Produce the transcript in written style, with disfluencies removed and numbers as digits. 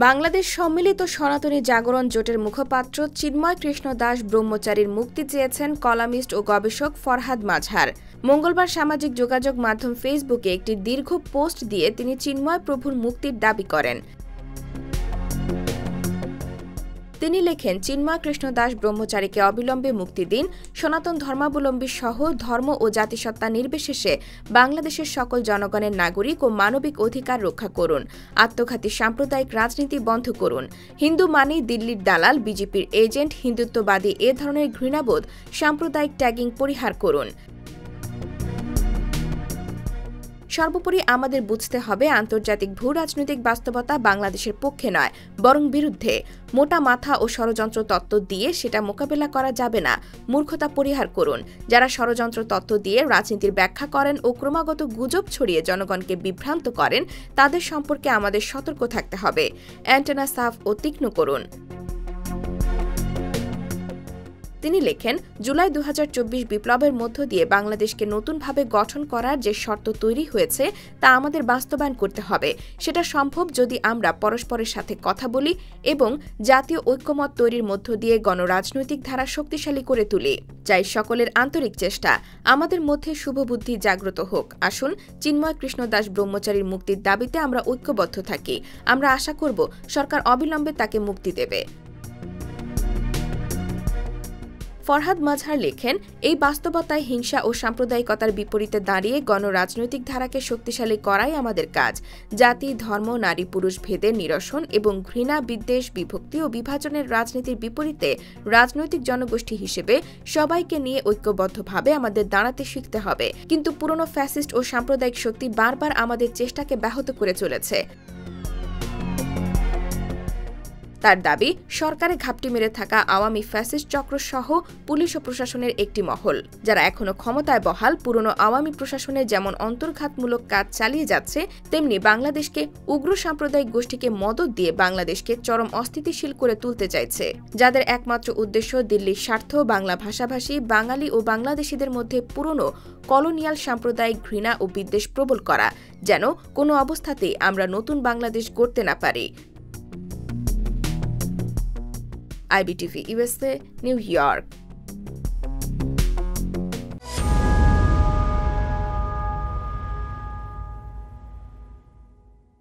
বাংলাদেশ সম্মিলিত সনাতনী জাগরণ জোটের মুখপাত্র চিন্ময় কৃষ্ণ দাস ব্রহ্মচারীর মুক্তি চেয়েছেন কলামিস্ট ও গবেষক ফরহাদ মাজহার। মঙ্গলবার সামাজিক যোগাযোগ মাধ্যম ফেসবুকে একটি দীর্ঘ পোস্ট দিয়ে তিনি চিন্ময় প্রভুর মুক্তির দাবি করেন। তিনি লেখেন, চিন্ময় কৃষ্ণ দাস ব্রহ্মচারীকে অবিলম্বে মুক্তি দিন। সনাতন ধর্মাবলম্বী সহ ধর্ম ও জাতিসত্তা নির্বিশেষে বাংলাদেশের সকল জনগণের নাগরিক ও মানবিক অধিকার রক্ষা করুন। আত্মঘাতী সাম্প্রদায়িক রাজনীতি বন্ধ করুন। হিন্দু মানেই দিল্লির দালাল, বিজেপির এজেন্ট, হিন্দুত্ববাদী এ ধরনের ঘৃণাবোধ, সাম্প্রদায়িক ট্যাগিং পরিহার করুন। সর্বোপরি আমাদের বুঝতে হবে, আন্তর্জাতিক ভূ রাজনৈতিক বাস্তবতা বাংলাদেশের পক্ষে নয়, বরং বিরুদ্ধে। মোটা মাথা ও ষড়যন্ত্র তত্ত্ব দিয়ে সেটা মোকাবেলা করা যাবে না। মূর্খতা পরিহার করুন। যারা ষড়যন্ত্র তত্ত্ব দিয়ে রাজনীতির ব্যাখ্যা করেন ও ক্রমাগত গুজব ছড়িয়ে জনগণকে বিভ্রান্ত করেন, তাদের সম্পর্কে আমাদের সতর্ক থাকতে হবে। অ্যান্টেনা সাফ ও তীক্ষ্ণ করুন। তিনি লেখেন, জুলাই ২০২৪ বিপ্লবের মধ্য দিয়ে বাংলাদেশকে নতুনভাবে গঠন করার যে শর্ত তৈরি হয়েছে তা আমাদের বাস্তবায়ন করতে হবে। সেটা সম্ভব যদি আমরা পরস্পরের সাথে কথা বলি এবং জাতীয় ঐক্যমত তৈরির মধ্য দিয়ে গণরাজনৈতিক ধারা শক্তিশালী করে তুলি। চাই সকলের আন্তরিক চেষ্টা। আমাদের মধ্যে শুভবুদ্ধি জাগ্রত হোক। আসুন চিন্ময় কৃষ্ণ দাস ব্রহ্মচারীর মুক্তির দাবিতে আমরা ঐক্যবদ্ধ থাকি। আমরা আশা করব সরকার অবিলম্বে তাকে মুক্তি দেবে। ফরহাদ মাজহার লেখেন, এই বাস্তবতায় হিংসা ও সাম্প্রদায়িকতার বিপরীতে দাঁড়িয়ে গণরাজনৈতিক ধারাকে শক্তিশালী করাই আমাদের কাজ। জাতি, ধর্ম, নারী পুরুষ ভেদের নিরসন এবং ঘৃণা, বিদ্বেষ, বিভক্তি ও বিভাজনের রাজনীতির বিপরীতে রাজনৈতিক জনগোষ্ঠী হিসেবে সবাইকে নিয়ে ঐক্যবদ্ধভাবে আমাদের দাঁড়াতে শিখতে হবে। কিন্তু পুরনো ফ্যাসিস্ট ও সাম্প্রদায়িক শক্তি বারবার আমাদের চেষ্টাকে ব্যাহত করে চলেছে। তার দাবি, সরকারে ঘাপটি মেরে থাকা আওয়ামী ফ্যাসিস্ট চক্র সহ পুলিশ ও প্রশাসনের একটি মহল, যারা এখনো ক্ষমতায় বহাল, পুরনো আওয়ামী প্রশাসনের যেমন অন্তর্ঘাতমূলক কাজ চালিয়ে যাচ্ছে, তেমনি বাংলাদেশকে উগ্র সাম্প্রদায়িক গোষ্ঠীকে মদত দিয়ে বাংলাদেশকে চরম অস্থিতিশীল করে তুলতে চাইছে, যাদের একমাত্র উদ্দেশ্য দিল্লির স্বার্থ, বাংলা ভাষাভাষী বাঙালি ও বাংলাদেশিদের মধ্যে পুরনো কলোনিয়াল সাম্প্রদায়িক ঘৃণা ও বিদ্বেষ প্রবল করা, যেন কোনো অবস্থাতেই আমরা নতুন বাংলাদেশ গড়তে না পারি। IBTV USA, New York।